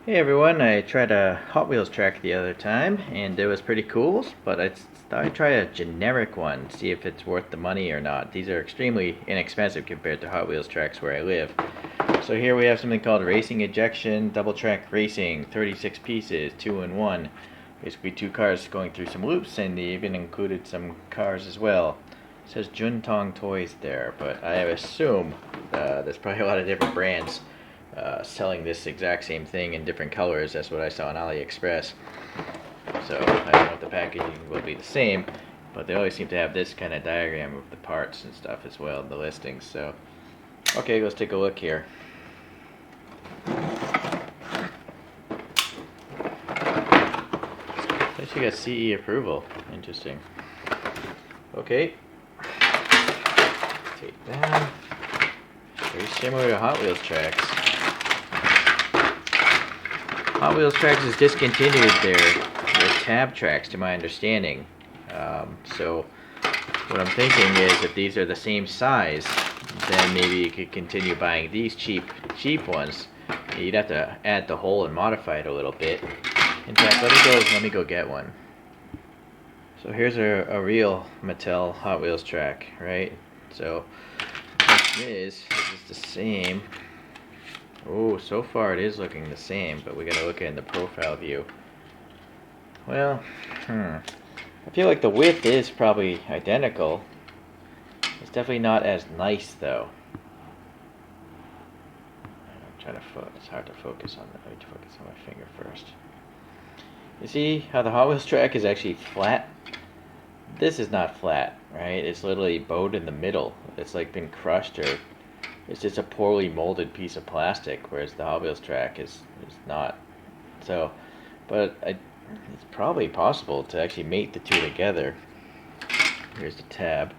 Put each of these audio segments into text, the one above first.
Hey everyone, I tried a Hot Wheels track the other time and it was pretty cool, but I thought I'd try a generic one, see if it's worth the money or not. These are extremely inexpensive compared to Hot Wheels tracks where I live. So here we have something called Racing Ejection Double Track Racing, 36 pieces, 2 in 1. Basically two cars going through some loops, and they even included some cars as well. It says Juntong Toys there, but I assume there's probably a lot of different brands selling this exact same thing in different colors. That's what I saw on AliExpress. So I don't know if the packaging will be the same, but they always seem to have this kind of diagram of the parts and stuff as well in the listings. So, okay, let's take a look here. I actually got CE approval. Interesting. Okay. Take that. Very similar to Hot Wheels tracks. Hot Wheels tracks has discontinued their tab tracks, to my understanding. So what I'm thinking is, if these are the same size, then maybe you could continue buying these cheap ones. You'd have to add the hole and modify it a little bit. In fact, let me go get one. So here's a real Mattel Hot Wheels track, right? So this is the same. Oh, so far it is looking the same, but we gotta look at it in the profile view. Well, I feel like the width is probably identical. It's definitely not as nice though. I'm trying to it's hard to focus on that. I need to focus on my finger first. You see how the Hot Wheels track is actually flat? This is not flat, right? It's literally bowed in the middle. It's like been crushed, or it's just a poorly molded piece of plastic, whereas the Hot Wheels track is not. So, but it's probably possible to actually mate the two together. Here's the tab.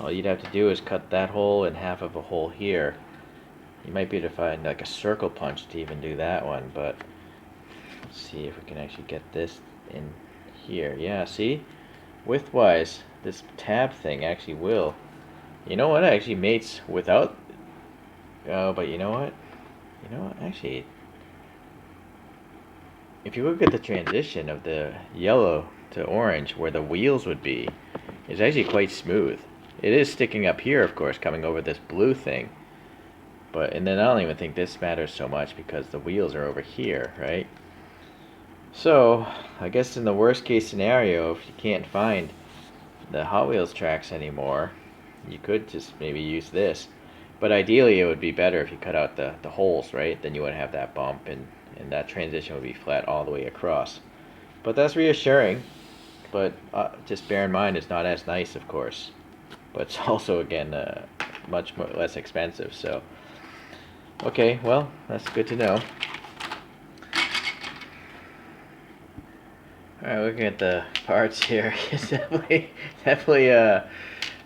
All you'd have to do is cut that hole and half of a hole here. You might be able to find like a circle punch to even do that one, but let's see if we can actually get this in here. Yeah, see? Width-wise, this tab thing actually will. You know what? It actually mates without. Oh, but you know what? Actually, if you look at the transition of the yellow to orange, where the wheels would be, it's actually quite smooth. It is sticking up here, of course, coming over this blue thing. And then I don't even think this matters so much because the wheels are over here, right? So, I guess in the worst case scenario, if you can't find the Hot Wheels tracks anymore, you could just maybe use this. But ideally it would be better if you cut out the holes, right? Then you wouldn't have that bump, and that transition would be flat all the way across. But that's reassuring. But just bear in mind it's not as nice, of course. But it's also, again, much less expensive. So, okay, well, that's good to know. Alright, looking at the parts here, it's definitely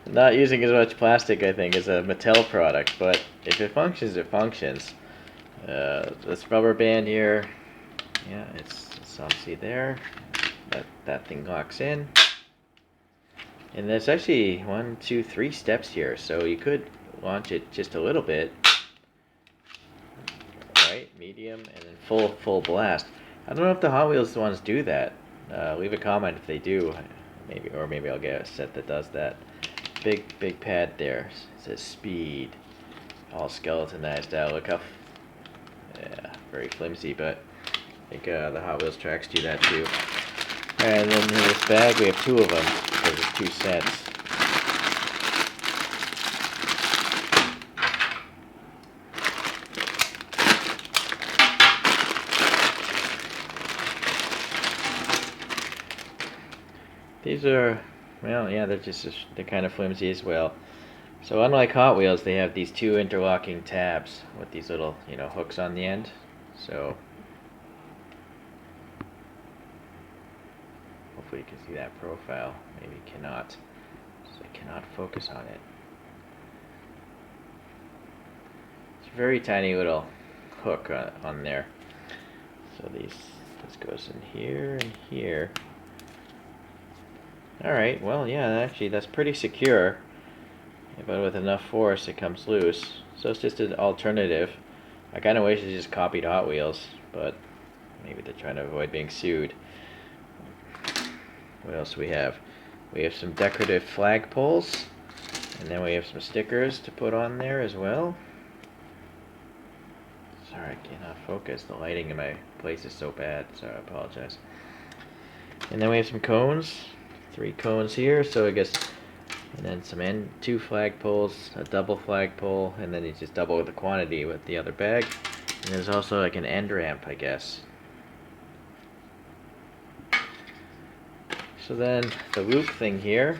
not using as much plastic, I think, as a Mattel product, but if it functions, it functions. This rubber band here, yeah, it's obviously there. That thing locks in. And there's actually 1, 2, 3 steps here, so you could launch it just a little bit. Right, medium, and then full blast. I don't know if the Hot Wheels ones do that. Leave a comment if they do. Maybe I'll get a set that does that. Big pad there. It says speed. All skeletonized out. Look how, yeah, very flimsy, but I think the Hot Wheels tracks do that too. And then in this bag we have 2 of them because it's 2 sets. These are, well, yeah, they're kind of flimsy as well. So unlike Hot Wheels, they have these 2 interlocking tabs with these little, hooks on the end. So hopefully you can see that profile. Maybe you cannot. So I cannot focus on it. It's a very tiny little hook on there. So this goes in here and here. Alright, well, yeah, actually that's pretty secure. But with enough force it comes loose. So it's just an alternative. I kind of wish they just copied Hot Wheels, but maybe they're trying to avoid being sued. What else do we have? We have some decorative flagpoles, and then we have some stickers to put on there as well. Sorry, I cannot focus. The lighting in my place is so bad, so I apologize. And then we have some cones, 3 cones here, so I guess, and then some 2 flagpoles, a double flagpole, and then you just double the quantity with the other bag. And there's also like an end ramp, I guess. So then the loop thing here,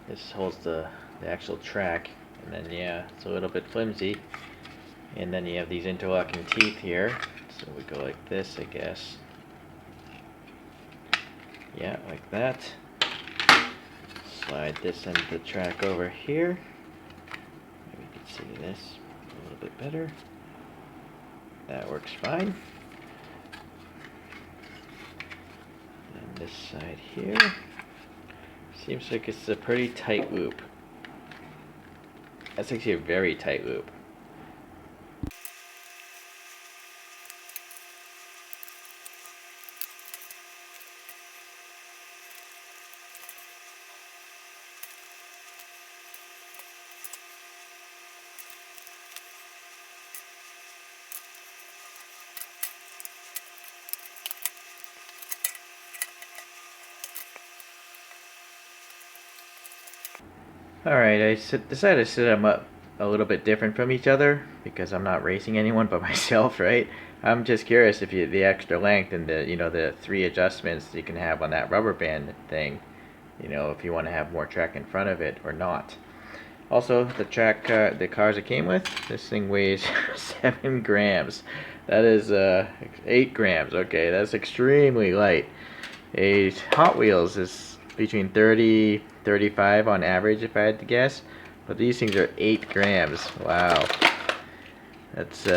this holds the actual track, and then yeah, it's a little bit flimsy. And then you have these interlocking teeth here, so we go like this, I guess. Yeah, like that. Slide this into the track over here. Maybe you can see this a little bit better. That works fine. And this side here. Seems like it's a pretty tight loop. That's actually a very tight loop. Alright, I decided to set them up a little bit different from each other because I'm not racing anyone but myself, right? I'm just curious if the extra length and the 3 adjustments you can have on that rubber band thing, if you want to have more track in front of it or not. Also, the cars it came with, this thing weighs 7 grams. That is 8 grams. Okay, that's extremely light. A Hot Wheels is between 30-35 on average, if I had to guess, but these things are 8 grams. Wow, that's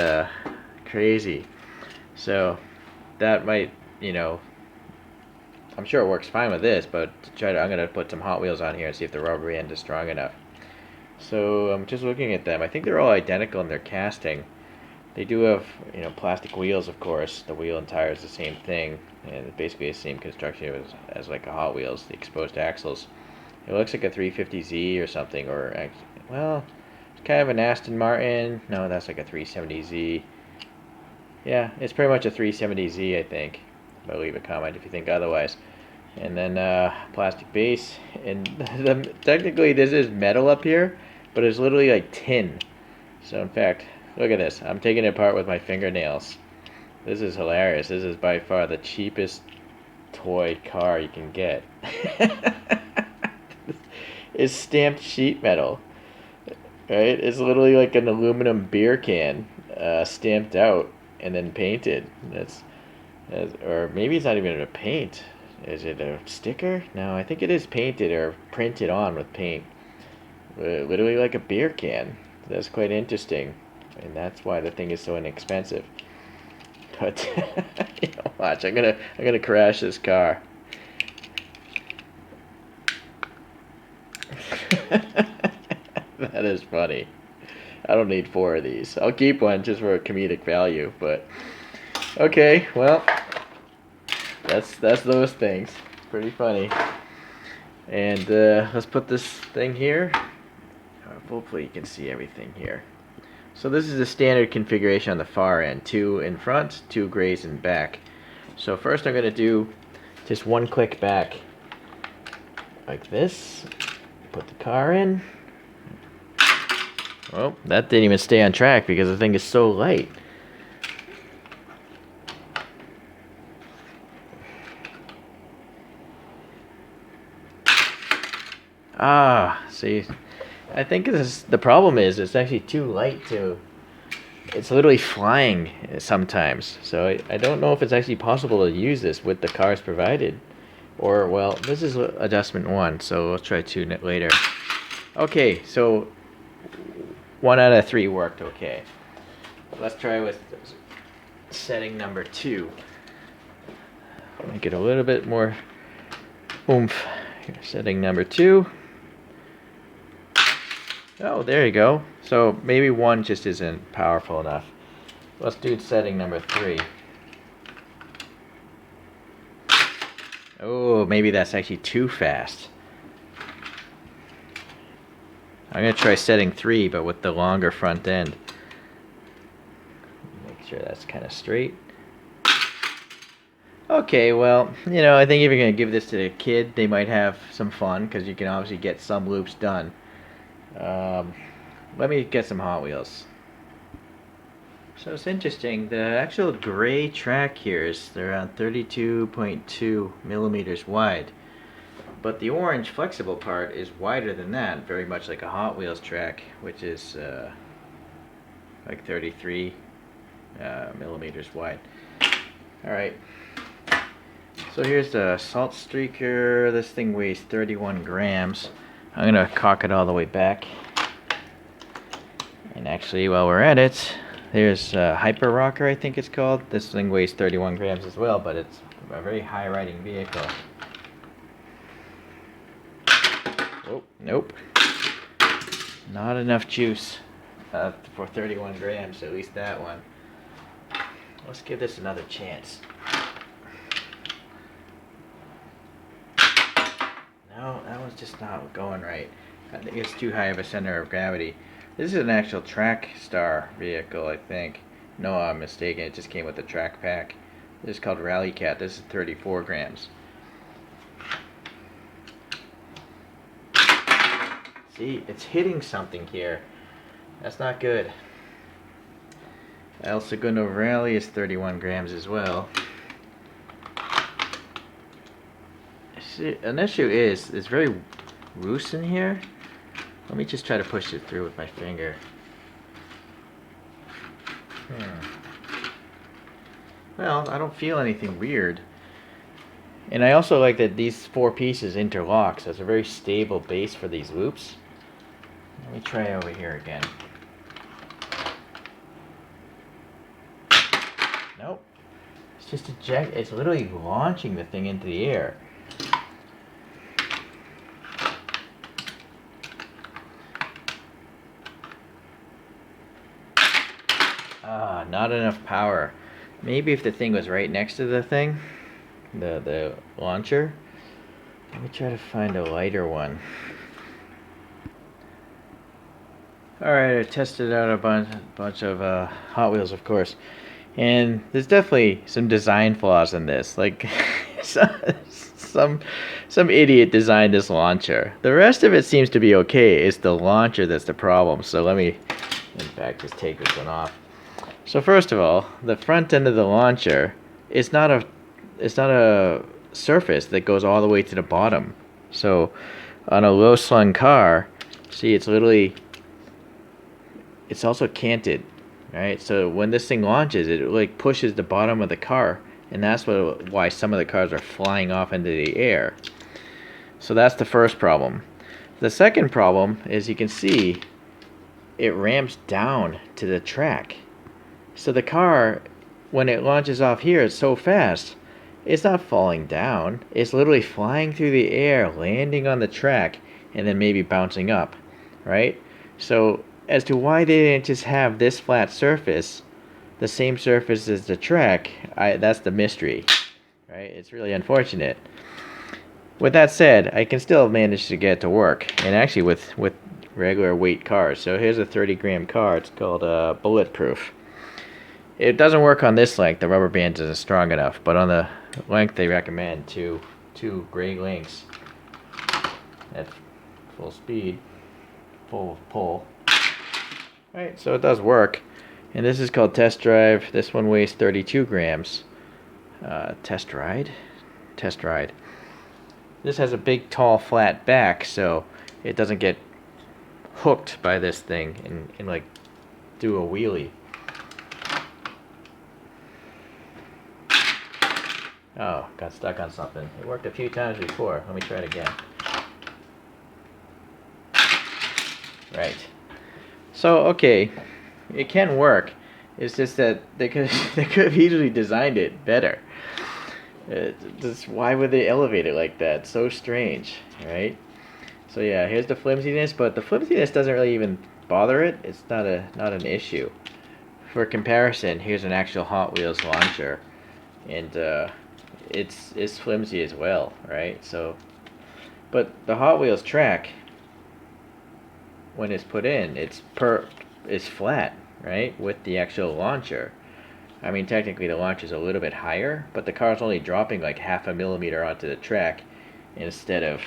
crazy. So that might, I'm sure it works fine with this, but I'm gonna put some Hot Wheels on here and see if the rubber end is strong enough. So I'm just looking at them. I think they're all identical in their casting. They do have, plastic wheels, of course. The wheel and tire is the same thing, and basically the same construction as like a Hot Wheels, the exposed axles. It looks like a 350Z or something, or, well, it's kind of an Aston Martin. No, that's like a 370Z. Yeah, it's pretty much a 370Z, I think. But leave a comment if you think otherwise. And then plastic base, and technically this is metal up here, but it's literally like tin. So in fact, look at this. I'm taking it apart with my fingernails. This is hilarious. This is by far the cheapest toy car you can get. It's stamped sheet metal, right? It's literally like an aluminum beer can stamped out and then painted. Or maybe it's not even a paint. Is it a sticker? No, I think it is painted or printed on with paint. Literally like a beer can. That's quite interesting, and that's why the thing is so inexpensive. But watch, I'm gonna crash this car. That is funny. I don't need 4 of these. I'll keep one just for a comedic value, but okay, well, that's those things. Pretty funny. And let's put this thing here. Hopefully you can see everything here. So this is the standard configuration on the far end. 2 in front, 2 grays in back. So first I'm going to do just 1 click back. Like this. Put the car in. Well, that didn't even stay on track because the thing is so light. See, I think the problem is it's actually too light to, it's literally flying sometimes. So I don't know if it's actually possible to use this with the cars provided. Or, well, this is adjustment 1, so we'll try 2 later. Okay, so 1 out of 3 worked okay. Let's try with setting number 2. Make it a little bit more oomph. Setting number 2. Oh, there you go. So maybe one just isn't powerful enough. Let's do setting number 3. Oh, maybe that's actually too fast. I'm going to try setting 3, but with the longer front end. Make sure that's kind of straight. Okay, well, you know, I think if you're going to give this to a kid, they might have some fun, because you can obviously get some loops done. Let me get some Hot Wheels. So it's interesting, the actual gray track here is around 32.2 millimeters wide. But the orange flexible part is wider than that, very much like a Hot Wheels track, which is like 33 millimeters wide. Alright, so here's the salt streaker. This thing weighs 31 grams. I'm going to cock it all the way back. And actually, while we're at it, there's Hyper Rocker, I think it's called. This thing weighs 31 grams as well, but it's a very high riding vehicle. Oh, nope. Not enough juice for 31 grams, at least that one. Let's give this another chance. No, that one's just not going right. I think it's too high of a center of gravity. This is an actual track star vehicle, I think. No, I'm mistaken. It just came with the track pack. This is called Rally Cat. This is 34 grams. See, it's hitting something here. That's not good. El Segundo Rally is 31 grams as well. See, an issue is, it's very loose in here. Let me just try to push it through with my finger. Well, I don't feel anything weird. And I also like that these 4 pieces interlock, so it's a very stable base for these loops. Let me try over here again. Nope. It's just it's literally launching the thing into the air. Not enough power. Maybe if the thing was right next to the thing, the launcher. Let me try to find a lighter one. Alright, I tested out a bunch of Hot Wheels, of course. And there's definitely some design flaws in this. Like, some idiot designed this launcher. The rest of it seems to be okay. It's the launcher that's the problem. So let me, in fact, just take this one off. So first of all, the front end of the launcher is not a surface that goes all the way to the bottom. So on a low slung car, see, it's also canted, right? So when this thing launches, it like pushes the bottom of the car, and that's why some of the cars are flying off into the air. So that's the first problem. The second problem is, you can see it ramps down to the track. So the car, when it launches off here, it's so fast, it's not falling down. It's literally flying through the air, landing on the track, and then maybe bouncing up, right? So as to why they didn't just have this flat surface, the same surface as the track, that's the mystery, right? It's really unfortunate. With that said, I can still manage to get it to work, and actually with regular weight cars. So here's a 30-gram car. It's called Bulletproof. It doesn't work on this length. The rubber band isn't strong enough, but on the length they recommend, two gray links at full speed, full pull. Alright, so it does work. And this is called Test Drive. This one weighs 32 grams. Test Ride? Test Ride. This has a big, tall, flat back, so it doesn't get hooked by this thing and like do a wheelie. Oh, got stuck on something. It worked a few times before. Let me try it again. Right. So, okay, it can work. It's just that they could have easily designed it better. Why would they elevate it like that? So strange, right? So yeah, here's the flimsiness, but the flimsiness doesn't really even bother it. It's not an issue. For comparison, here's an actual Hot Wheels launcher, and it's flimsy as well, right? So, but the Hot Wheels track, when it's put in, it's flat, right, with the actual launcher. I mean, technically the launcher's a little bit higher, but the car's only dropping like half a millimeter onto the track instead of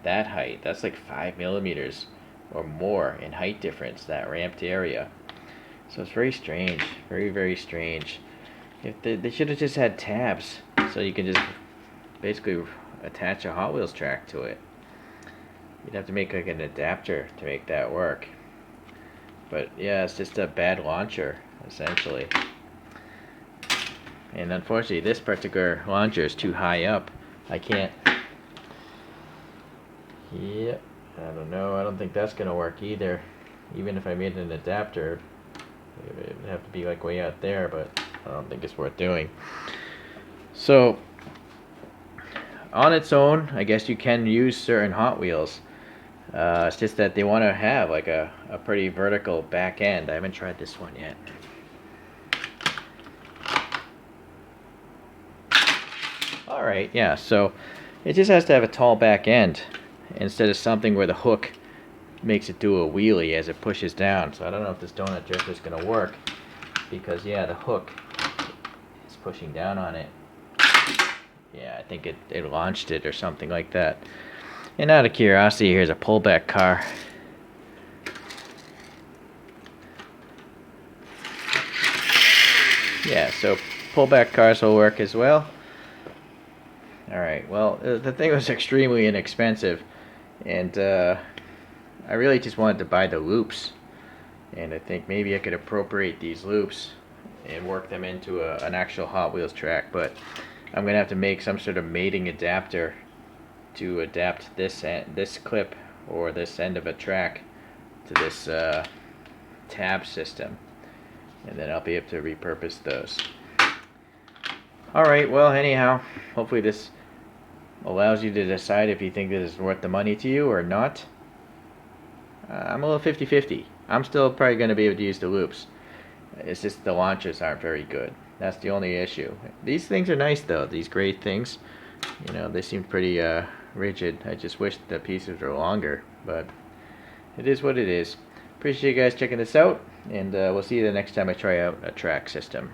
that height. That's like 5 millimeters or more in height difference, that ramped area. So it's very strange, very, very strange. If they should have just had tabs, so you can just basically attach a Hot Wheels track to it. You'd have to make like an adapter to make that work. But yeah, it's just a bad launcher, essentially. And unfortunately, this particular launcher is too high up. I can't. Yep, I don't know. I don't think that's gonna work either. Even if I made an adapter, it would have to be like way out there, but I don't think it's worth doing. So, on its own, I guess you can use certain Hot Wheels. It's just that they want to have like a pretty vertical back end. I haven't tried this one yet. Alright, yeah, so it just has to have a tall back end instead of something where the hook makes it do a wheelie as it pushes down. So I don't know if this donut drifter is going to work because, yeah, the hook is pushing down on it. Yeah, I think it launched it or something like that. And out of curiosity, here's a pullback car. Yeah, so pullback cars will work as well. Alright, well, the thing was extremely inexpensive, and I really just wanted to buy the loops. And I think maybe I could appropriate these loops and work them into an actual Hot Wheels track, but I'm going to have to make some sort of mating adapter to adapt this clip or this end of a track to this tab system, and then I'll be able to repurpose those. Alright, well, anyhow, hopefully this allows you to decide if you think this is worth the money to you or not. I'm a little 50-50. I'm still probably going to be able to use the loops. It's just the launchers aren't very good. That's the only issue. These things are nice though, these gray things. You know, they seem pretty rigid. I just wish the pieces were longer, but it is what it is. Appreciate you guys checking this out, and we'll see you the next time I try out a track system.